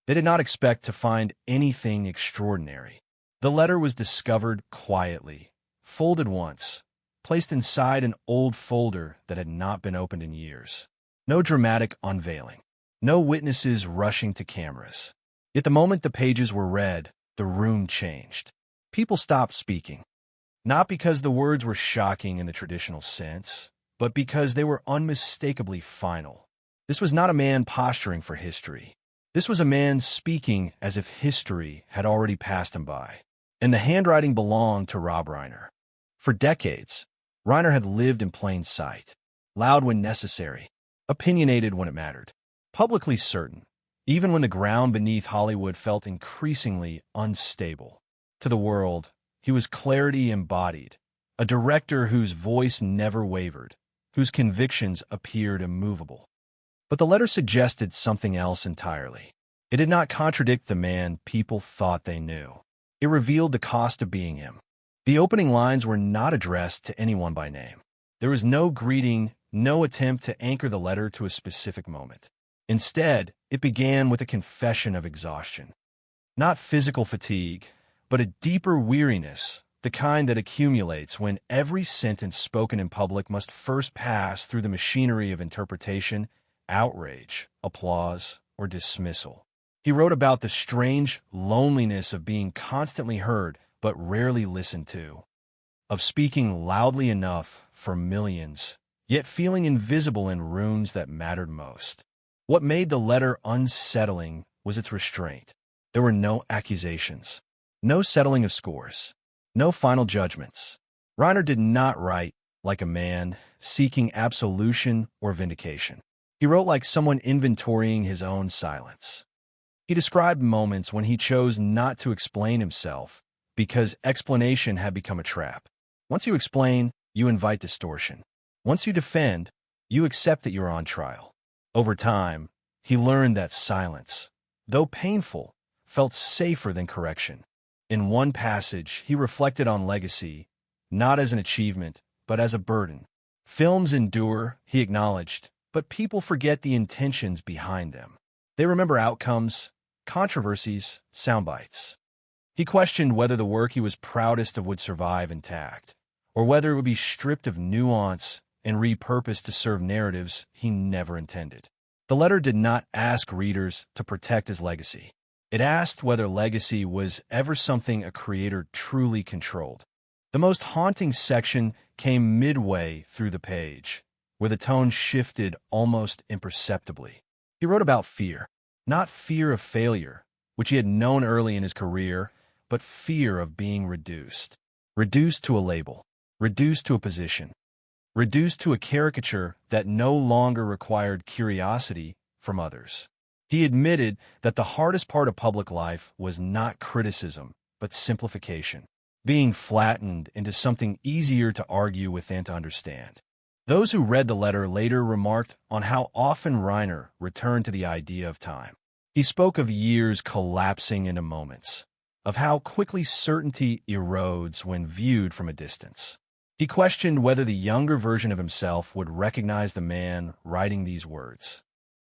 They did not expect to find anything extraordinary. The letter was discovered quietly, folded once, placed inside an old folder that had not been opened in years. No dramatic unveiling. No witnesses rushing to cameras. Yet the moment the pages were read, the room changed. People stopped speaking. Not because the words were shocking in the traditional sense, but because they were unmistakably final. This was not a man posturing for history. This was a man speaking as if history had already passed him by. And the handwriting belonged to Rob Reiner. For decades, Reiner had lived in plain sight, loud when necessary, opinionated when it mattered, publicly certain, even when the ground beneath Hollywood felt increasingly unstable. To the world, he was clarity embodied, a director whose voice never wavered, whose convictions appeared immovable. But the letter suggested something else entirely. It did not contradict the man people thought they knew. It revealed the cost of being him. The opening lines were not addressed to anyone by name. There was no greeting, no attempt to anchor the letter to a specific moment. Instead, it began with a confession of exhaustion. Not physical fatigue, but a deeper weariness, the kind that accumulates when every sentence spoken in public must first pass through the machinery of interpretation, outrage, applause, or dismissal. He wrote about the strange loneliness of being constantly heard but rarely listened to, of speaking loudly enough for millions, yet feeling invisible in rooms that mattered most. What made the letter unsettling was its restraint. There were no accusations, no settling of scores, no final judgments. Reiner did not write like a man seeking absolution or vindication. He wrote like someone inventorying his own silence. He described moments when he chose not to explain himself because explanation had become a trap. Once you explain, you invite distortion. Once you defend, you accept that you're on trial. Over time, he learned that silence, though painful, felt safer than correction. In one passage, he reflected on legacy, not as an achievement, but as a burden. Films endure, he acknowledged, but people forget the intentions behind them. They remember outcomes, controversies, soundbites. He questioned whether the work he was proudest of would survive intact, or whether it would be stripped of nuance and repurposed to serve narratives he never intended. The letter did not ask readers to protect his legacy. It asked whether legacy was ever something a creator truly controlled. The most haunting section came midway through the page, where the tone shifted almost imperceptibly. He wrote about fear, not fear of failure, which he had known early in his career, but fear of being reduced. Reduced to a label, reduced to a position, reduced to a caricature that no longer required curiosity from others. He admitted that the hardest part of public life was not criticism, but simplification, being flattened into something easier to argue with and to understand. Those who read the letter later remarked on how often Reiner returned to the idea of time. He spoke of years collapsing into moments, of how quickly certainty erodes when viewed from a distance. He questioned whether the younger version of himself would recognize the man writing these words.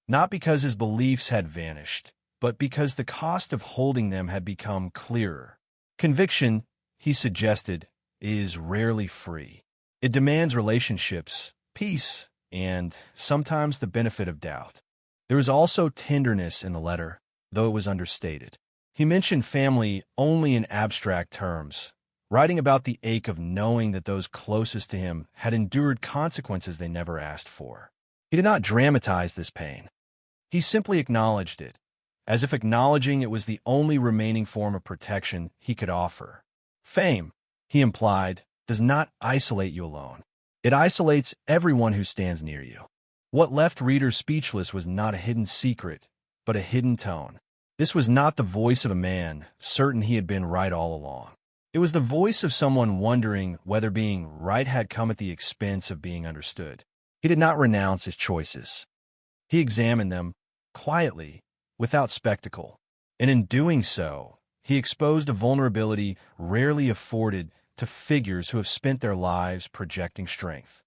Not because his beliefs had vanished, but because the cost of holding them had become clearer. Conviction, he suggested, is rarely free. It demands relationships, peace, and sometimes the benefit of doubt. There was also tenderness in the letter, though it was understated. He mentioned family only in abstract terms, writing about the ache of knowing that those closest to him had endured consequences they never asked for. He did not dramatize this pain. He simply acknowledged it, as if acknowledging it was the only remaining form of protection he could offer. Fame, he implied, does not isolate you alone. It isolates everyone who stands near you. What left readers speechless was not a hidden secret, but a hidden tone. This was not the voice of a man certain he had been right all along. It was the voice of someone wondering whether being right had come at the expense of being understood. He did not renounce his choices. He examined them, quietly, without spectacle. And in doing so, he exposed a vulnerability rarely afforded to figures who have spent their lives projecting strength.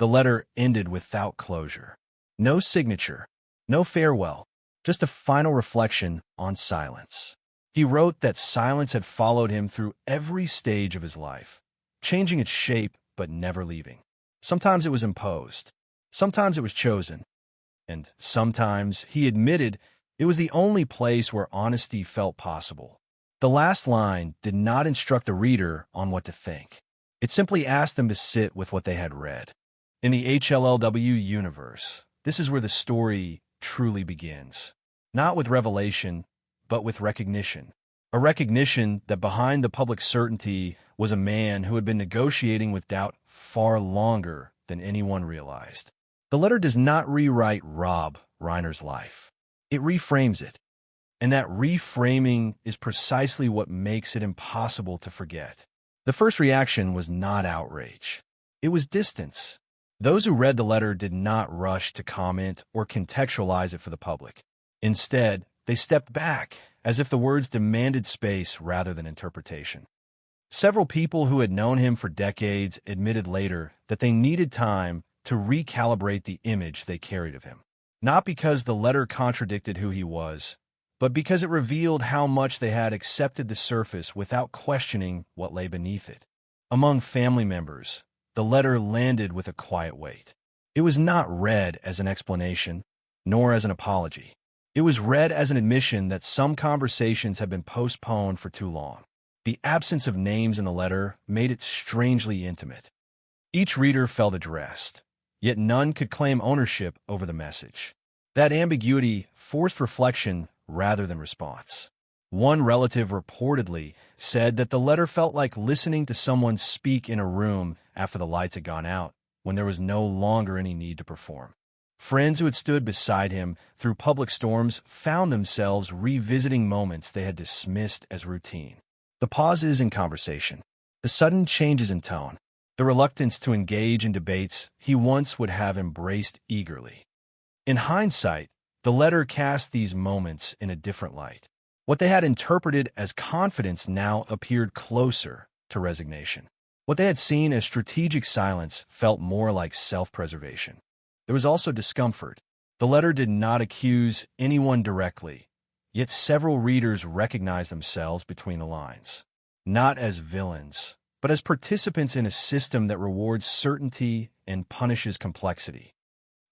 The letter ended without closure. No signature, no farewell, just a final reflection on silence. He wrote that silence had followed him through every stage of his life, changing its shape but never leaving. Sometimes it was imposed, sometimes it was chosen, and sometimes, he admitted, it was the only place where honesty felt possible. The last line did not instruct the reader on what to think. It simply asked them to sit with what they had read. In the HLLW universe, this is where the story truly begins. Not with revelation, but with recognition. A recognition that behind the public certainty was a man who had been negotiating with doubt far longer than anyone realized. The letter does not rewrite Rob Reiner's life. It reframes it. And that reframing is precisely what makes it impossible to forget. The first reaction was not outrage. It was distance. Those who read the letter did not rush to comment or contextualize it for the public. Instead, they stepped back, as if the words demanded space rather than interpretation. Several people who had known him for decades admitted later that they needed time to recalibrate the image they carried of him. Not because the letter contradicted who he was, but because it revealed how much they had accepted the surface without questioning what lay beneath it. Among family members, the letter landed with a quiet weight. It was not read as an explanation, nor as an apology. It was read as an admission that some conversations had been postponed for too long. The absence of names in the letter made it strangely intimate. Each reader felt addressed, yet none could claim ownership over the message. That ambiguity forced reflection rather than response. One relative reportedly said that the letter felt like listening to someone speak in a room after the lights had gone out, when there was no longer any need to perform. Friends who had stood beside him through public storms found themselves revisiting moments they had dismissed as routine. The pauses in conversation, the sudden changes in tone, the reluctance to engage in debates he once would have embraced eagerly. In hindsight, the letter cast these moments in a different light. What they had interpreted as confidence now appeared closer to resignation. What they had seen as strategic silence felt more like self-preservation. There was also discomfort. The letter did not accuse anyone directly, yet several readers recognized themselves between the lines. Not as villains, but as participants in a system that rewards certainty and punishes complexity.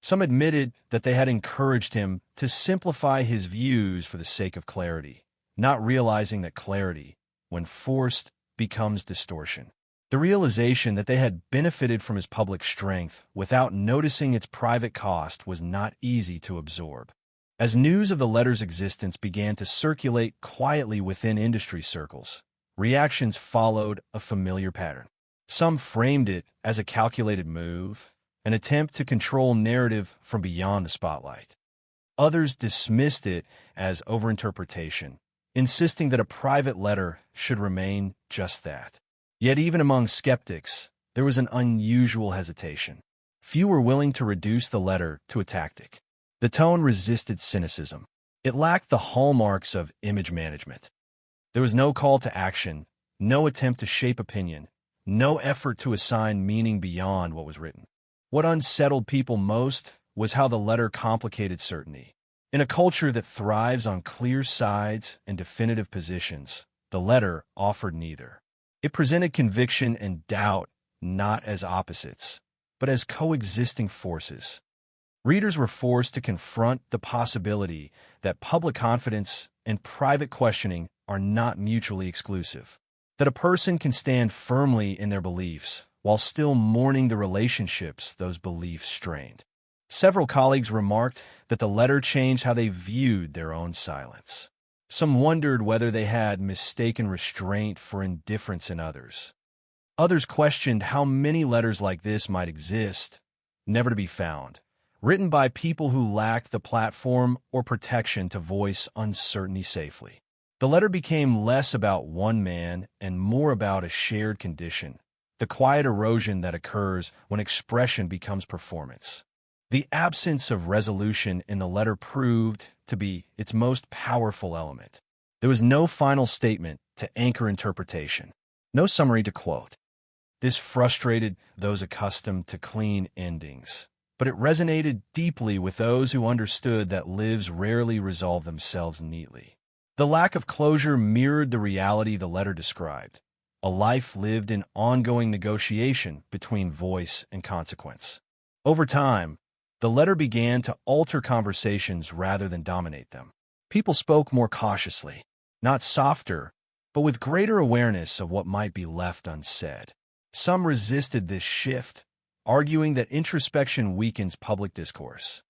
Some admitted that they had encouraged him to simplify his views for the sake of clarity, not realizing that clarity, when forced, becomes distortion. The realization that they had benefited from his public strength without noticing its private cost was not easy to absorb. As news of the letter's existence began to circulate quietly within industry circles, reactions followed a familiar pattern. Some framed it as a calculated move, an attempt to control narrative from beyond the spotlight. Others dismissed it as overinterpretation, insisting that a private letter should remain just that. Yet even among skeptics, there was an unusual hesitation. Few were willing to reduce the letter to a tactic. The tone resisted cynicism. It lacked the hallmarks of image management. There was no call to action, no attempt to shape opinion, no effort to assign meaning beyond what was written. What unsettled people most was how the letter complicated certainty. In a culture that thrives on clear sides and definitive positions, the letter offered neither. It presented conviction and doubt not as opposites, but as coexisting forces. Readers were forced to confront the possibility that public confidence and private questioning are not mutually exclusive, that a person can stand firmly in their beliefs while still mourning the relationships those beliefs strained. Several colleagues remarked that the letter changed how they viewed their own silence. Some wondered whether they had mistaken restraint for indifference in others. Others questioned how many letters like this might exist, never to be found, written by people who lacked the platform or protection to voice uncertainty safely. The letter became less about one man and more about a shared condition, the quiet erosion that occurs when expression becomes performance. The absence of resolution in the letter proved to be its most powerful element. There was no final statement to anchor interpretation, no summary to quote. This frustrated those accustomed to clean endings. but it resonated deeply with those who understood that lives rarely resolve themselves neatly. The lack of closure mirrored the reality the letter described, a life lived in ongoing negotiation between voice and consequence. Over time, the letter began to alter conversations rather than dominate them. People spoke more cautiously, not softer, but with greater awareness of what might be left unsaid. Some resisted this shift, arguing that introspection weakens public discourse.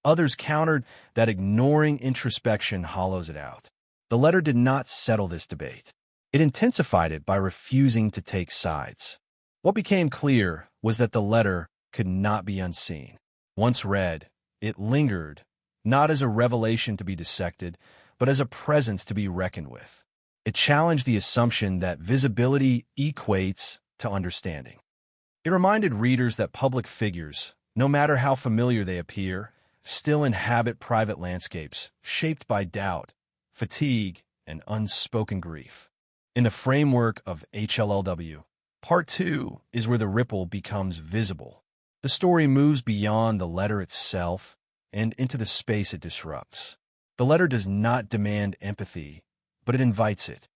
Others countered that ignoring introspection hollows it out. The letter did not settle this debate. It intensified it by refusing to take sides. What became clear was that the letter could not be unseen. Once read, it lingered, not as a revelation to be dissected, but as a presence to be reckoned with. It challenged the assumption that visibility equates to understanding. It reminded readers that public figures, no matter how familiar they appear, still inhabit private landscapes shaped by doubt, fatigue, and unspoken grief. In the framework of HLLW, Part 2 is where the ripple becomes visible. The story moves beyond the letter itself and into the space it disrupts. The letter does not demand empathy, but it invites it.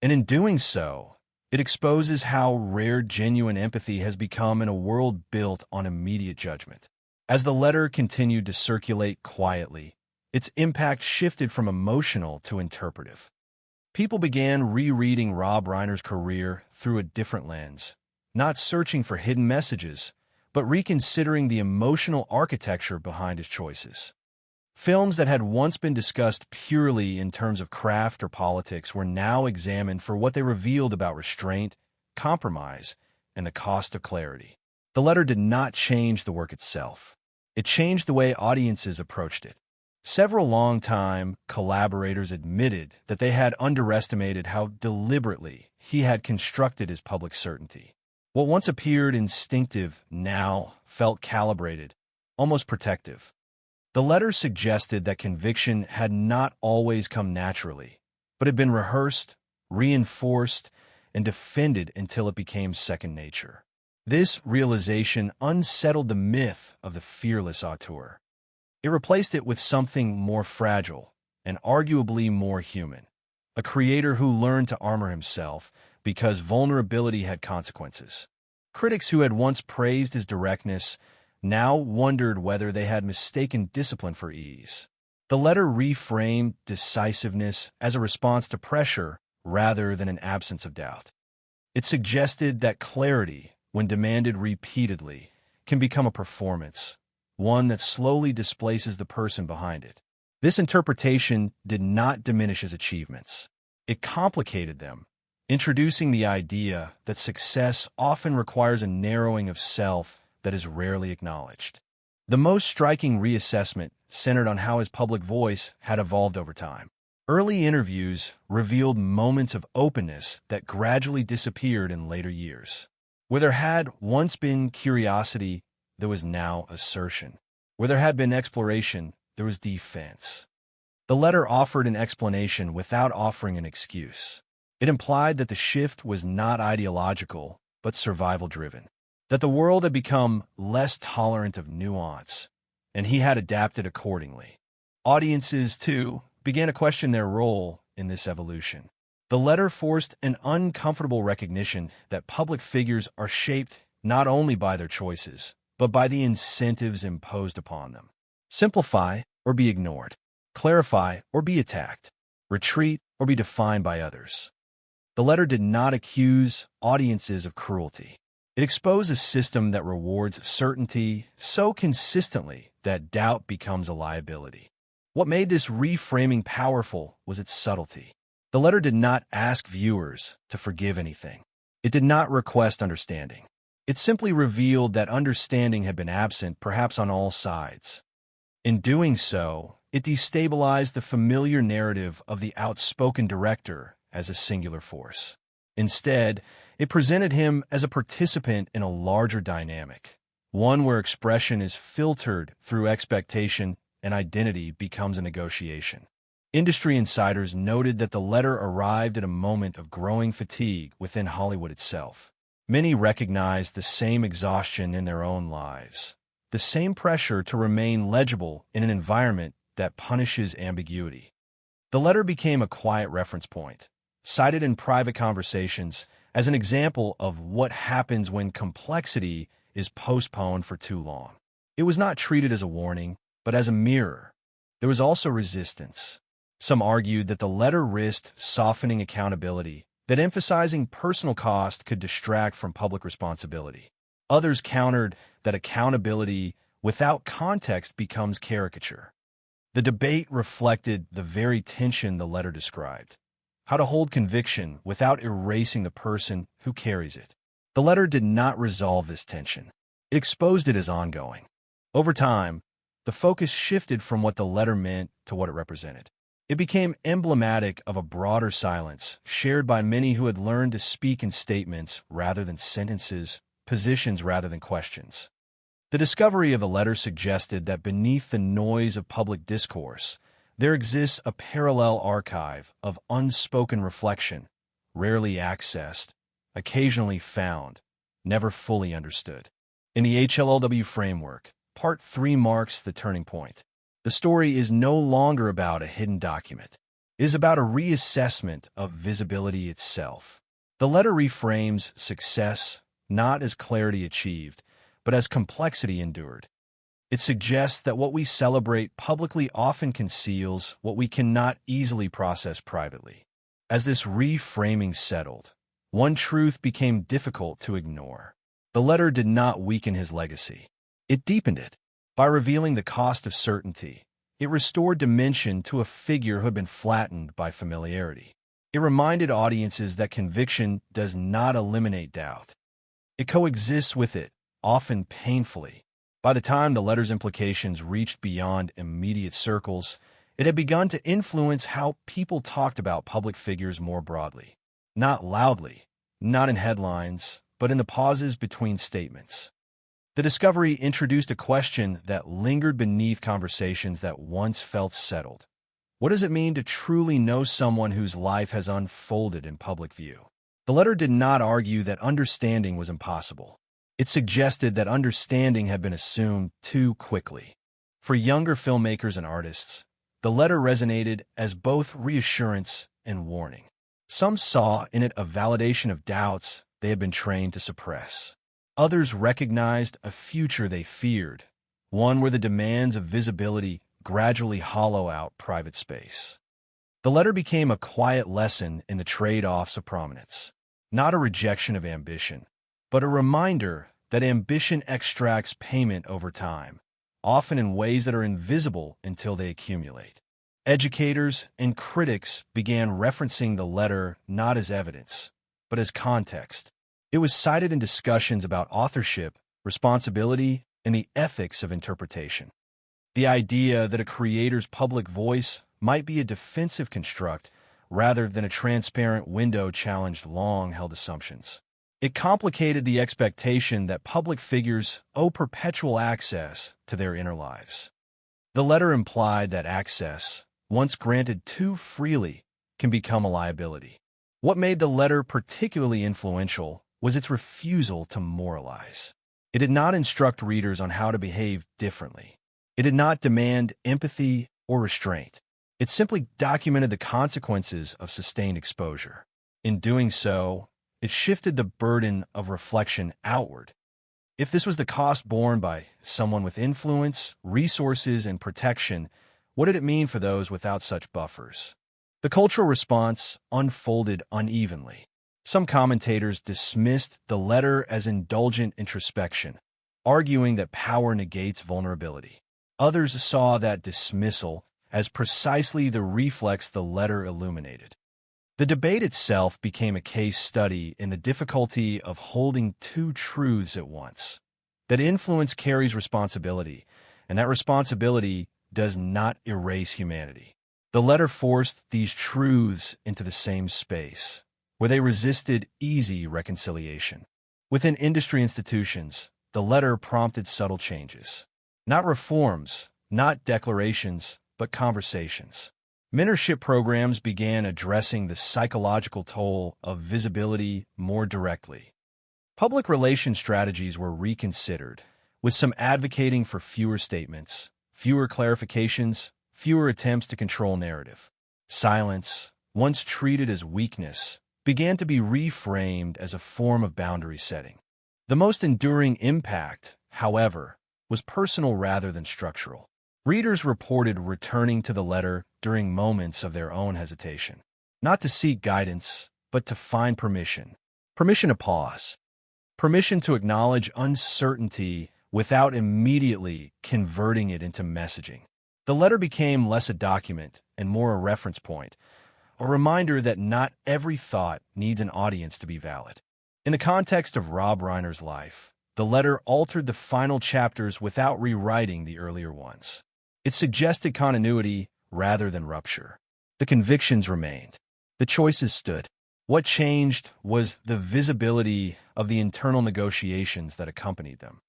And in doing so, it exposes how rare genuine empathy has become in a world built on immediate judgment. As the letter continued to circulate quietly, its impact shifted from emotional to interpretive. People began rereading Rob Reiner's career through a different lens, not searching for hidden messages, but reconsidering the emotional architecture behind his choices. Films that had once been discussed purely in terms of craft or politics were now examined for what they revealed about restraint, compromise, and the cost of clarity. The letter did not change the work itself. It changed the way audiences approached it. Several longtime collaborators admitted that they had underestimated how deliberately he had constructed his public certainty. What once appeared instinctive now felt calibrated, almost protective. The letter suggested that conviction had not always come naturally, but had been rehearsed, reinforced, and defended until it became second nature. This realization unsettled the myth of the fearless auteur. It replaced it with something more fragile and arguably more human, a creator who learned to armor himself because vulnerability had consequences. Critics who had once praised his directness now wondered whether they had mistaken discipline for ease. The letter reframed decisiveness as a response to pressure rather than an absence of doubt. It suggested that clarity, when demanded repeatedly, can become a performance, one that slowly displaces the person behind it. This interpretation did not diminish his achievements. It complicated them, introducing the idea that success often requires a narrowing of self that is rarely acknowledged. The most striking reassessment centered on how his public voice had evolved over time. Early interviews revealed moments of openness that gradually disappeared in later years. Where there had once been curiosity, there was now assertion. Where there had been exploration, there was defense. The letter offered an explanation without offering an excuse. It implied that the shift was not ideological, but survival-driven. That the world had become less tolerant of nuance, and he had adapted accordingly. Audiences, too, began to question their role in this evolution. The letter forced an uncomfortable recognition that public figures are shaped not only by their choices, but by the incentives imposed upon them. Simplify or be ignored. Clarify or be attacked. Retreat or be defined by others. The letter did not accuse audiences of cruelty. It exposed a system that rewards certainty so consistently that doubt becomes a liability. What made this reframing powerful was its subtlety. The letter did not ask viewers to forgive anything. It did not request understanding. It simply revealed that understanding had been absent, perhaps on all sides. In doing so, it destabilized the familiar narrative of the outspoken director as a singular force. Instead, it presented him as a participant in a larger dynamic, one where expression is filtered through expectation and identity becomes a negotiation. Industry insiders noted that the letter arrived at a moment of growing fatigue within Hollywood itself. Many recognized the same exhaustion in their own lives. the same pressure to remain legible in an environment that punishes ambiguity. The letter became a quiet reference point, cited in private conversations as an example of what happens when complexity is postponed for too long. It was not treated as a warning, but as a mirror. There was also resistance. Some argued that the letter risked softening accountability, that emphasizing personal cost could distract from public responsibility. Others countered that accountability without context becomes caricature. The debate reflected the very tension the letter described: how to hold conviction without erasing the person who carries it. The letter did not resolve this tension. It exposed it as ongoing. Over time, the focus shifted from what the letter meant to what it represented. It became emblematic of a broader silence shared by many who had learned to speak in statements rather than sentences, positions rather than questions. The discovery of the letter suggested that beneath the noise of public discourse, there exists a parallel archive of unspoken reflection, rarely accessed, occasionally found, never fully understood. In the HLLW framework, Part 3 marks the turning point. The story is no longer about a hidden document. It is about a reassessment of visibility itself. The letter reframes success not as clarity achieved, but as complexity endured. It suggests that what we celebrate publicly often conceals what we cannot easily process privately. As this reframing settled, one truth became difficult to ignore. The letter did not weaken his legacy. It deepened it. By revealing the cost of certainty, it restored dimension to a figure who had been flattened by familiarity. It reminded audiences that conviction does not eliminate doubt. It coexists with it, often painfully. By the time the letter's implications reached beyond immediate circles, it had begun to influence how people talked about public figures more broadly. Not loudly, not in headlines, but in the pauses between statements. The discovery introduced a question that lingered beneath conversations that once felt settled. What does it mean to truly know someone whose life has unfolded in public view? The letter did not argue that understanding was impossible. It suggested that understanding had been assumed too quickly. For younger filmmakers and artists, the letter resonated as both reassurance and warning. Some saw in it a validation of doubts they had been trained to suppress. Others recognized a future they feared, one where the demands of visibility gradually hollow out private space. The letter became a quiet lesson in the trade-offs of prominence, not a rejection of ambition, but a reminder that ambition extracts payment over time, often in ways that are invisible until they accumulate. Educators and critics began referencing the letter not as evidence, but as context. It was cited in discussions about authorship, responsibility, and the ethics of interpretation. The idea that a creator's public voice might be a defensive construct rather than a transparent window challenged long-held assumptions. It complicated the expectation that public figures owe perpetual access to their inner lives. The letter implied that access, once granted too freely, can become a liability. What made the letter particularly influential was its refusal to moralize. It did not instruct readers on how to behave differently. It did not demand empathy or restraint. It simply documented the consequences of sustained exposure. In doing so, it shifted the burden of reflection outward. If this was the cost borne by someone with influence, resources, and protection, what did it mean for those without such buffers? The cultural response unfolded unevenly. Some commentators dismissed the letter as indulgent introspection, arguing that power negates vulnerability. Others saw that dismissal as precisely the reflex the letter illuminated. The debate itself became a case study in the difficulty of holding two truths at once: that influence carries responsibility, and that responsibility does not erase humanity. The letter forced these truths into the same space, where they resisted easy reconciliation. Within industry institutions, the letter prompted subtle changes. Not reforms, not declarations, but conversations. Mentorship programs began addressing the psychological toll of visibility more directly. Public relations strategies were reconsidered, with some advocating for fewer statements, fewer clarifications, fewer attempts to control narrative. Silence, once treated as weakness, began to be reframed as a form of boundary setting. The most enduring impact, however, was personal rather than structural. Readers reported returning to the letter during moments of their own hesitation, not to seek guidance, but to find permission. Permission to pause. Permission to acknowledge uncertainty without immediately converting it into messaging. The letter became less a document and more a reference point, a reminder that not every thought needs an audience to be valid. In the context of Rob Reiner's life, the letter altered the final chapters without rewriting the earlier ones. It suggested continuity rather than rupture. The convictions remained. The choices stood. What changed was the visibility of the internal negotiations that accompanied them.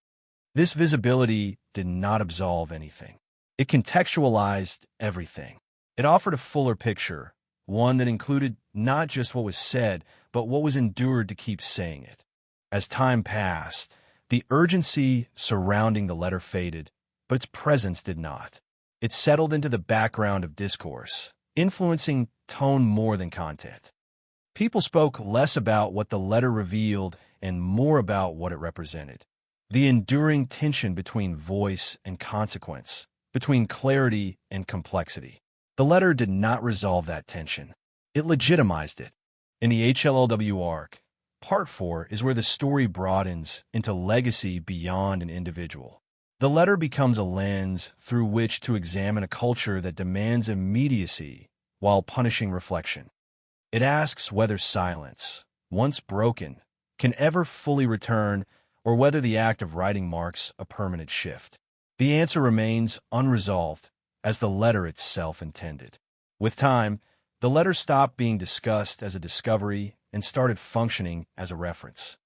This visibility did not absolve anything. It contextualized everything. It offered a fuller picture, one that included not just what was said, but what was endured to keep saying it. As time passed, the urgency surrounding the letter faded, but its presence did not. It settled into the background of discourse, influencing tone more than content. People spoke less about what the letter revealed and more about what it represented. The enduring tension between voice and consequence, between clarity and complexity. The letter did not resolve that tension. It legitimized it. In the HLLW arc, Part 4 is where the story broadens into legacy beyond an individual. The letter becomes a lens through which to examine a culture that demands immediacy while punishing reflection. It asks whether silence, once broken, can ever fully return, or whether the act of writing marks a permanent shift. The answer remains unresolved, as the letter itself intended. With time, the letter stopped being discussed as a discovery and started functioning as a reference.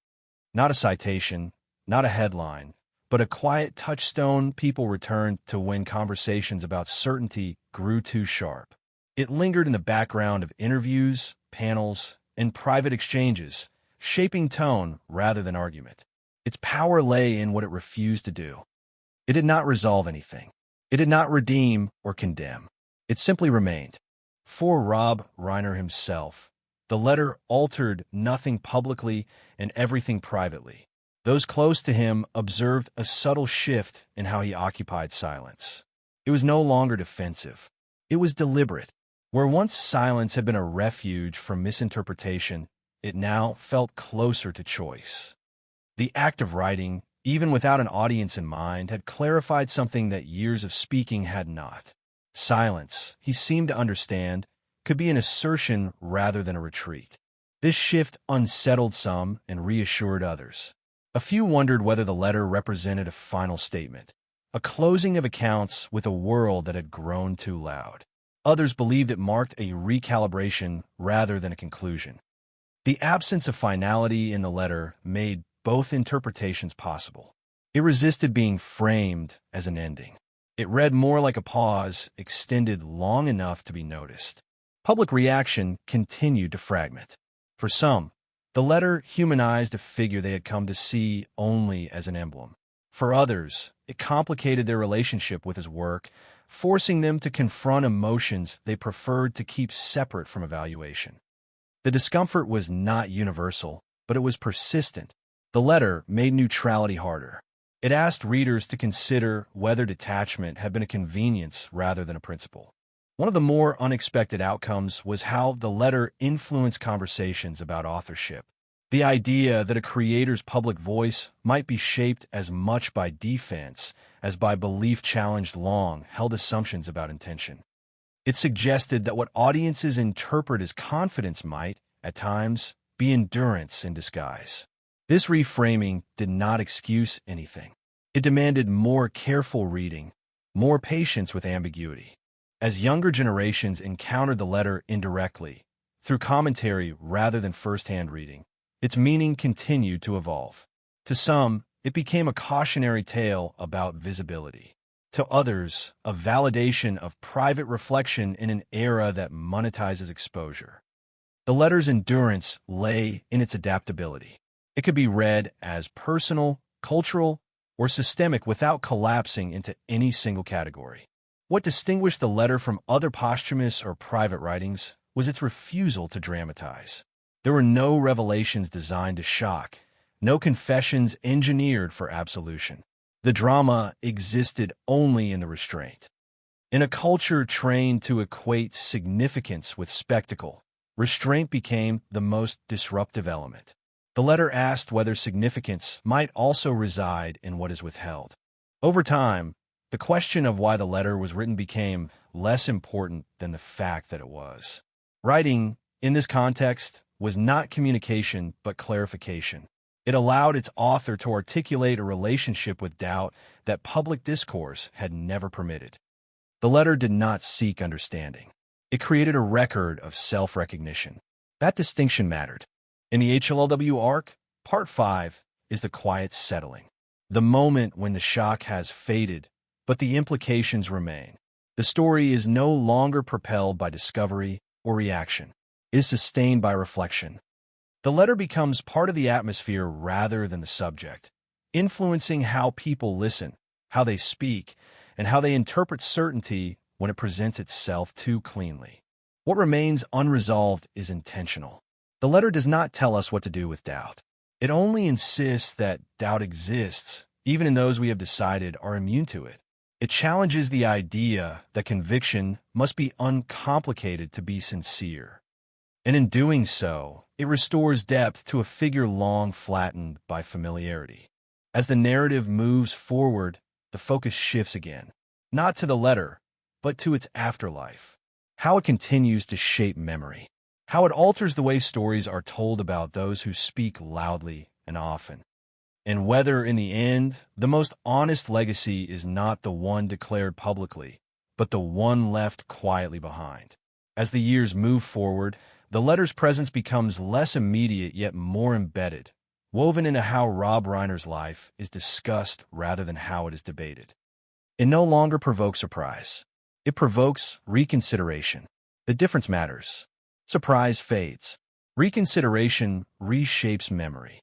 Not a citation, not a headline, but a quiet touchstone people returned to when conversations about certainty grew too sharp. It lingered in the background of interviews, panels, and private exchanges, shaping tone rather than argument. Its power lay in what it refused to do. It did not resolve anything. It did not redeem or condemn. It simply remained. For Rob Reiner himself, the letter altered nothing publicly and everything privately. Those close to him observed a subtle shift in how he occupied silence. It was no longer defensive. It was deliberate. Where once silence had been a refuge from misinterpretation, it now felt closer to choice. The act of writing, even without an audience in mind, had clarified something that years of speaking had not. Silence, he seemed to understand, could be an assertion rather than a retreat. This shift unsettled some and reassured others. A few wondered whether the letter represented a final statement, a closing of accounts with a world that had grown too loud. Others believed it marked a recalibration rather than a conclusion. The absence of finality in the letter made both interpretations possible. It resisted being framed as an ending. It read more like a pause extended long enough to be noticed. Public reaction continued to fragment. For some, the letter humanized a figure they had come to see only as an emblem. For others, it complicated their relationship with his work, forcing them to confront emotions they preferred to keep separate from evaluation. The discomfort was not universal, but it was persistent. The letter made neutrality harder. It asked readers to consider whether detachment had been a convenience rather than a principle. One of the more unexpected outcomes was how the letter influenced conversations about authorship. The idea that a creator's public voice might be shaped as much by defense as by belief-challenged long-held assumptions about intention. It suggested that what audiences interpret as confidence might, at times, be endurance in disguise. This reframing did not excuse anything. It demanded more careful reading, more patience with ambiguity. As younger generations encountered the letter indirectly, through commentary rather than first-hand reading, its meaning continued to evolve. To some, it became a cautionary tale about visibility. To others, a validation of private reflection in an era that monetizes exposure. The letter's endurance lay in its adaptability. It could be read as personal, cultural, or systemic without collapsing into any single category. What distinguished the letter from other posthumous or private writings was its refusal to dramatize. There were no revelations designed to shock, no confessions engineered for absolution. The drama existed only in the restraint. In a culture trained to equate significance with spectacle, restraint became the most disruptive element. The letter asked whether significance might also reside in what is withheld. Over time, the question of why the letter was written became less important than the fact that it was. Writing, in this context, was not communication but clarification. It allowed its author to articulate a relationship with doubt that public discourse had never permitted. The letter did not seek understanding. It created a record of self-recognition. That distinction mattered. In the HLW arc, Part 5 is the quiet settling. The moment when the shock has faded, but the implications remain. The story is no longer propelled by discovery or reaction. It is sustained by reflection. The letter becomes part of the atmosphere rather than the subject, influencing how people listen, how they speak, and how they interpret certainty when it presents itself too cleanly. What remains unresolved is intentional. The letter does not tell us what to do with doubt. It only insists that doubt exists, even in those we have decided are immune to it. It challenges the idea that conviction must be uncomplicated to be sincere. And in doing so, it restores depth to a figure long flattened by familiarity. As the narrative moves forward, the focus shifts again, not to the letter, but to its afterlife, how it continues to shape memory, how it alters the way stories are told about those who speak loudly and often, and whether, in the end, the most honest legacy is not the one declared publicly, but the one left quietly behind. As the years move forward, the letter's presence becomes less immediate yet more embedded, woven into how Rob Reiner's life is discussed rather than how it is debated. It no longer provokes surprise. It provokes reconsideration. The difference matters. Surprise fades. Reconsideration reshapes memory.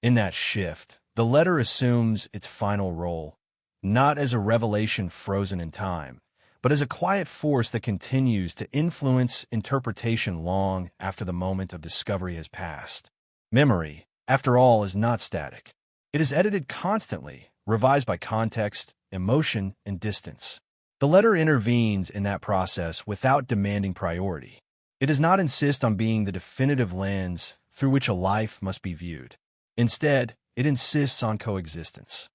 In that shift, the letter assumes its final role, not as a revelation frozen in time, but as a quiet force that continues to influence interpretation long after the moment of discovery has passed. Memory, after all, is not static. It is edited constantly, revised by context, emotion, and distance. The letter intervenes in that process without demanding priority. It does not insist on being the definitive lens through which a life must be viewed. Instead, it insists on coexistence.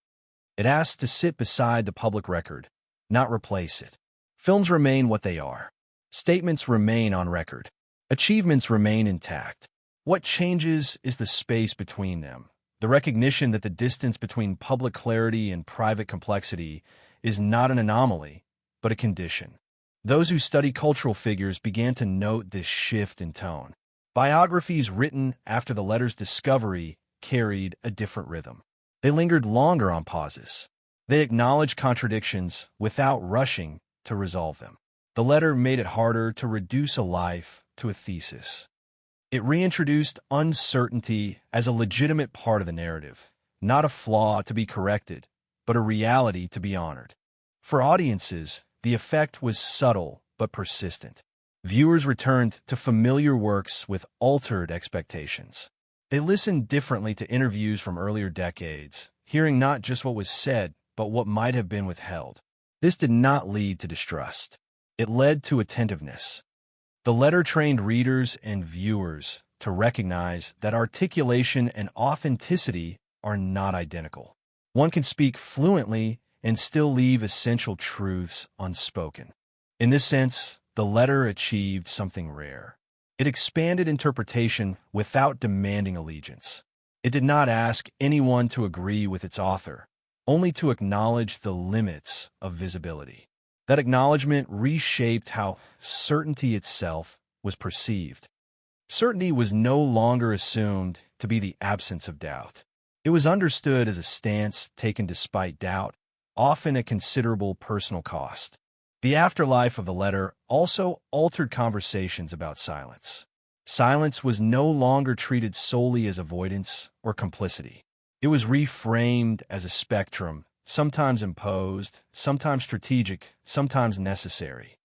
It asks to sit beside the public record, not replace it. Films remain what they are. Statements remain on record. Achievements remain intact. What changes is the space between them, the recognition that the distance between public clarity and private complexity is not an anomaly, but a condition. Those who study cultural figures began to note this shift in tone. Biographies written after the letter's discovery carried a different rhythm. They lingered longer on pauses. They acknowledged contradictions without rushing to resolve them. The letter made it harder to reduce a life to a thesis. It reintroduced uncertainty as a legitimate part of the narrative, not a flaw to be corrected, but a reality to be honored. For audiences, the effect was subtle but persistent. Viewers returned to familiar works with altered expectations. They listened differently to interviews from earlier decades, hearing not just what was said, but what might have been withheld. This did not lead to distrust. It led to attentiveness. The letter trained readers and viewers to recognize that articulation and authenticity are not identical. One can speak fluently and still leave essential truths unspoken. In this sense, the letter achieved something rare. It expanded interpretation without demanding allegiance. It did not ask anyone to agree with its author, only to acknowledge the limits of visibility. That acknowledgement reshaped how certainty itself was perceived. Certainty was no longer assumed to be the absence of doubt. It was understood as a stance taken despite doubt, often at considerable personal cost. The afterlife of the letter also altered conversations about silence. Silence was no longer treated solely as avoidance or complicity. It was reframed as a spectrum, sometimes imposed, sometimes strategic, sometimes necessary.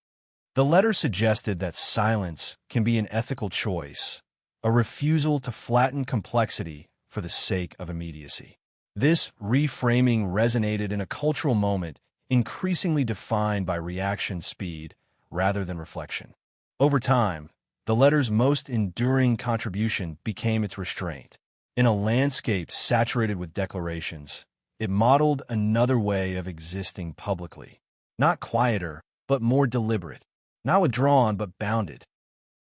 The letter suggested that silence can be an ethical choice, a refusal to flatten complexity for the sake of immediacy. This reframing resonated in a cultural moment increasingly defined by reaction speed rather than reflection. Over time, the letter's most enduring contribution became its restraint. In a landscape saturated with declarations, it modeled another way of existing publicly. Not quieter, but more deliberate. Not withdrawn, but bounded.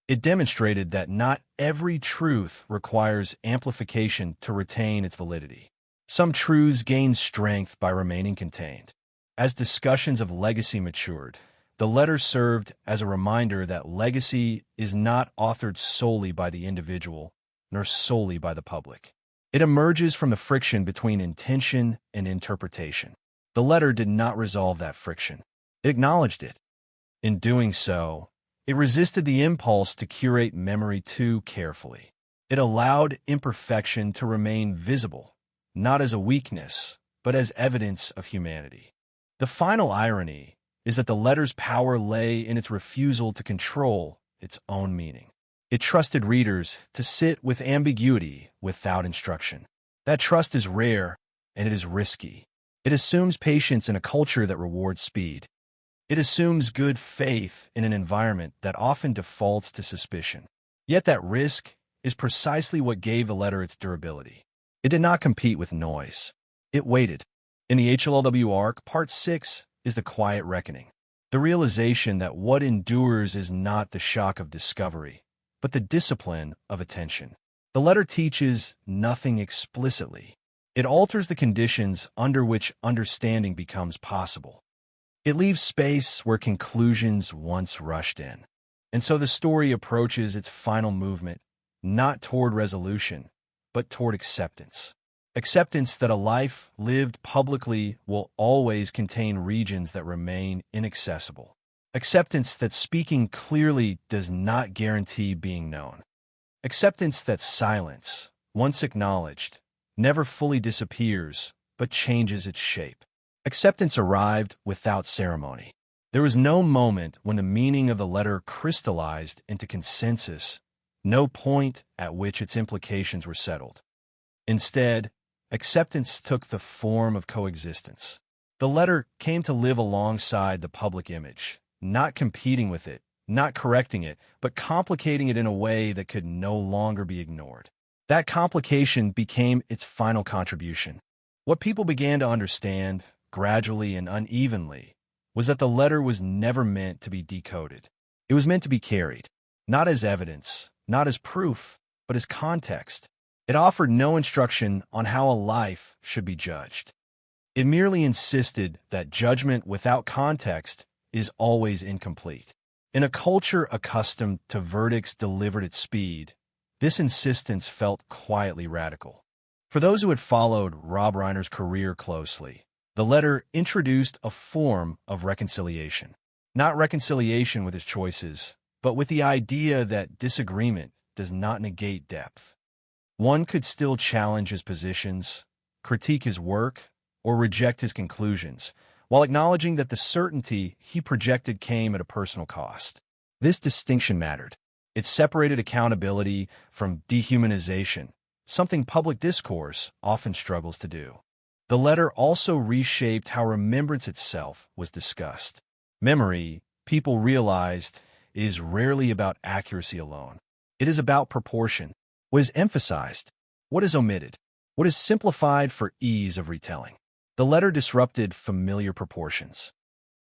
It demonstrated that not every truth requires amplification to retain its validity. Some truths gain strength by remaining contained. As discussions of legacy matured, the letter served as a reminder that legacy is not authored solely by the individual, nor solely by the public. It emerges from the friction between intention and interpretation. The letter did not resolve that friction. It acknowledged it. In doing so, it resisted the impulse to curate memory too carefully. It allowed imperfection to remain visible, not as a weakness, but as evidence of humanity. The final irony is that the letter's power lay in its refusal to control its own meaning. It trusted readers to sit with ambiguity without instruction. That trust is rare, and it is risky. It assumes patience in a culture that rewards speed. It assumes good faith in an environment that often defaults to suspicion. Yet that risk is precisely what gave the letter its durability. It did not compete with noise. It waited. In the HLLW arc, Part 6 is the quiet reckoning. The realization that what endures is not the shock of discovery, but the discipline of attention. The letter teaches nothing explicitly. It alters the conditions under which understanding becomes possible. It leaves space where conclusions once rushed in. And so the story approaches its final movement, not toward resolution, but toward acceptance. Acceptance that a life lived publicly will always contain regions that remain inaccessible. Acceptance that speaking clearly does not guarantee being known. Acceptance that silence, once acknowledged, never fully disappears, but changes its shape. Acceptance arrived without ceremony. There was no moment when the meaning of the letter crystallized into consensus, no point at which its implications were settled. Instead, acceptance took the form of coexistence. The letter came to live alongside the public image, not competing with it, not correcting it, but complicating it in a way that could no longer be ignored. That complication became its final contribution. What people began to understand, gradually and unevenly, was that the letter was never meant to be decoded. It was meant to be carried, not as evidence, not as proof, but as context. It offered no instruction on how a life should be judged. It merely insisted that judgment without context is always incomplete. In a culture accustomed to verdicts delivered at speed, this insistence felt quietly radical. For those who had followed Rob Reiner's career closely, the letter introduced a form of reconciliation. Not reconciliation with his choices, but with the idea that disagreement does not negate depth. One could still challenge his positions, critique his work, or reject his conclusions, while acknowledging that the certainty he projected came at a personal cost. This distinction mattered. It separated accountability from dehumanization, something public discourse often struggles to do. The letter also reshaped how remembrance itself was discussed. Memory, people realized, is rarely about accuracy alone. It is about proportion. What is emphasized? What is omitted? What is simplified for ease of retelling? The letter disrupted familiar proportions.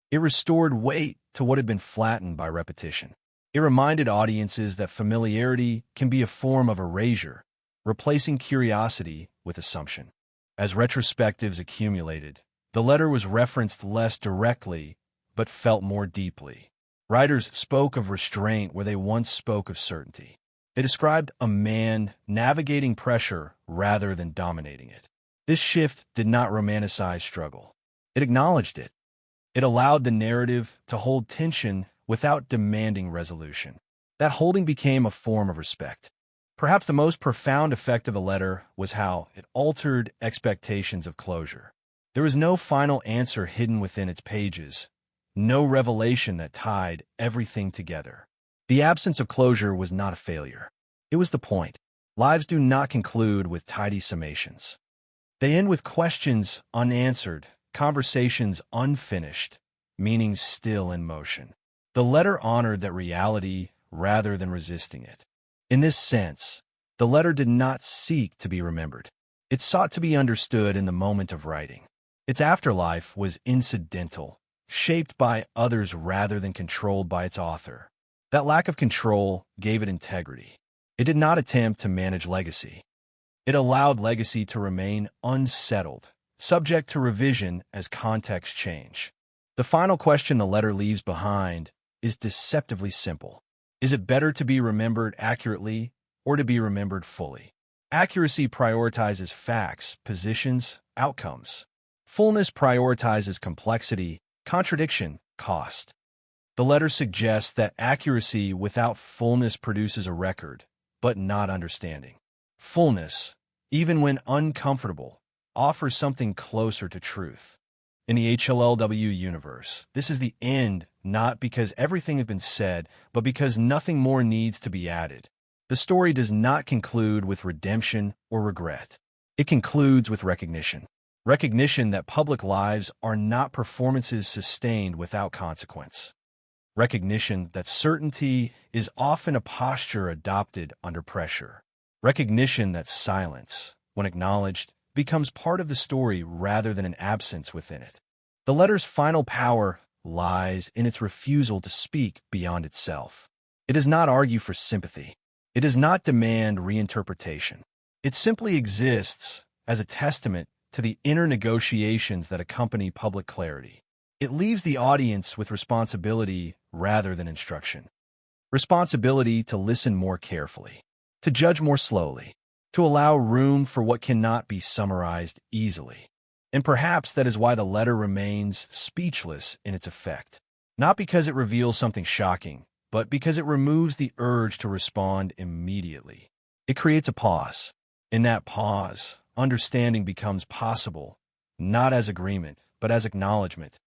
It restored weight to what had been flattened by repetition. It reminded audiences that familiarity can be a form of erasure, replacing curiosity with assumption. As retrospectives accumulated, the letter was referenced less directly, but felt more deeply. Writers spoke of restraint where they once spoke of certainty. They described a man navigating pressure rather than dominating it. This shift did not romanticize struggle. It acknowledged it. It allowed the narrative to hold tension without demanding resolution. That holding became a form of respect. Perhaps the most profound effect of the letter was how it altered expectations of closure. There was no final answer hidden within its pages, no revelation that tied everything together. The absence of closure was not a failure. It was the point. Lives do not conclude with tidy summations. They end with questions unanswered, conversations unfinished, meanings still in motion. The letter honored that reality rather than resisting it. In this sense, the letter did not seek to be remembered. It sought to be understood in the moment of writing. Its afterlife was incidental, shaped by others rather than controlled by its author. That lack of control gave it integrity. It did not attempt to manage legacy. It allowed legacy to remain unsettled, subject to revision as contexts change. The final question the letter leaves behind is deceptively simple. Is it better to be remembered accurately or to be remembered fully? Accuracy prioritizes facts, positions, outcomes. Fullness prioritizes complexity, contradiction, cost. The letter suggests that accuracy without fullness produces a record, but not understanding. Fullness, even when uncomfortable, offers something closer to truth. In the HLLW universe, this is the end, not because everything has been said, but because nothing more needs to be added. The story does not conclude with redemption or regret. It concludes with recognition. Recognition that public lives are not performances sustained without consequence. Recognition that certainty is often a posture adopted under pressure. Recognition that silence, when acknowledged, becomes part of the story rather than an absence within it. The letter's final power lies in its refusal to speak beyond itself. It does not argue for sympathy. It does not demand reinterpretation. It simply exists as a testament to the inner negotiations that accompany public clarity. It leaves the audience with responsibility rather than instruction. Responsibility to listen more carefully, to judge more slowly, to allow room for what cannot be summarized easily. And perhaps that is why the letter remains speechless in its effect. Not because it reveals something shocking, but because it removes the urge to respond immediately. It creates a pause. In that pause, understanding becomes possible, not as agreement, but as acknowledgement,